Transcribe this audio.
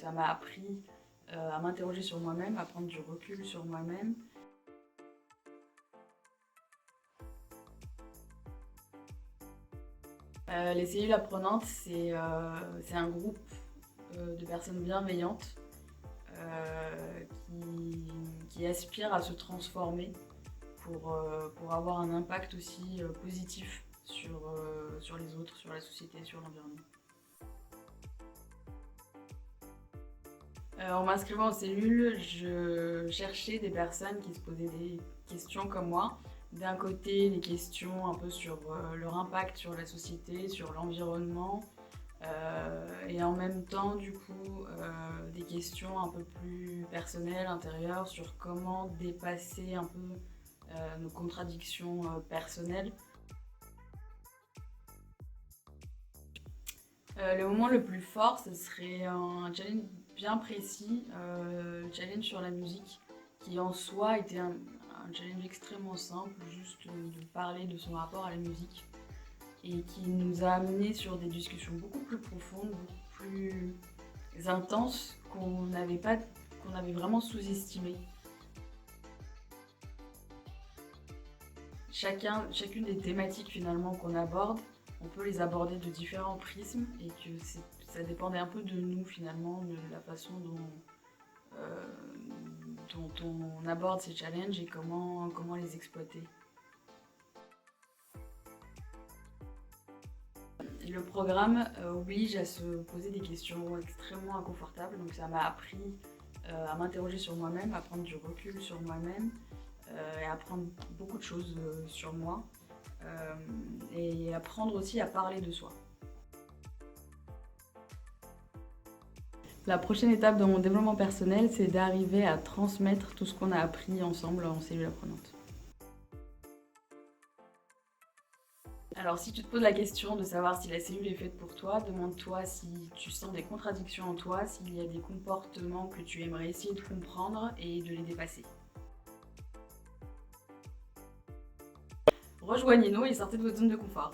Ça m'a appris à m'interroger sur moi-même, à prendre du recul sur moi-même. Les cellules apprenantes, c'est un groupe de personnes bienveillantes qui aspirent à se transformer pour avoir un impact aussi positif sur les autres, sur la société, sur l'environnement. En m'inscrivant aux cellules, je cherchais des personnes qui se posaient des questions comme moi. D'un côté, des questions un peu sur leur impact sur la société, sur l'environnement, et en même temps, du coup, des questions un peu plus personnelles, intérieures, sur comment dépasser un peu nos contradictions personnelles. Le moment le plus fort, ce serait un challenge bien précis, le challenge sur la musique, qui en soi était un challenge extrêmement simple, juste de parler de son rapport à la musique, et qui nous a amenés sur des discussions beaucoup plus profondes, beaucoup plus intenses, qu'on avait vraiment sous-estimées. Chacune des thématiques finalement qu'on aborde, on peut les aborder de différents prismes et que ça dépendait un peu de nous finalement, de la façon dont on aborde ces challenges et comment les exploiter. Le programme oblige à se poser des questions extrêmement inconfortables, donc ça m'a appris à m'interroger sur moi-même, à prendre du recul sur moi-même et à apprendre beaucoup de choses sur moi. Et apprendre aussi à parler de soi. La prochaine étape dans mon développement personnel, c'est d'arriver à transmettre tout ce qu'on a appris ensemble en cellule apprenante. Alors si tu te poses la question de savoir si la cellule est faite pour toi, demande-toi si tu sens des contradictions en toi, s'il y a des comportements que tu aimerais essayer de comprendre et de les dépasser. Rejoignez-nous et sortez de votre zone de confort.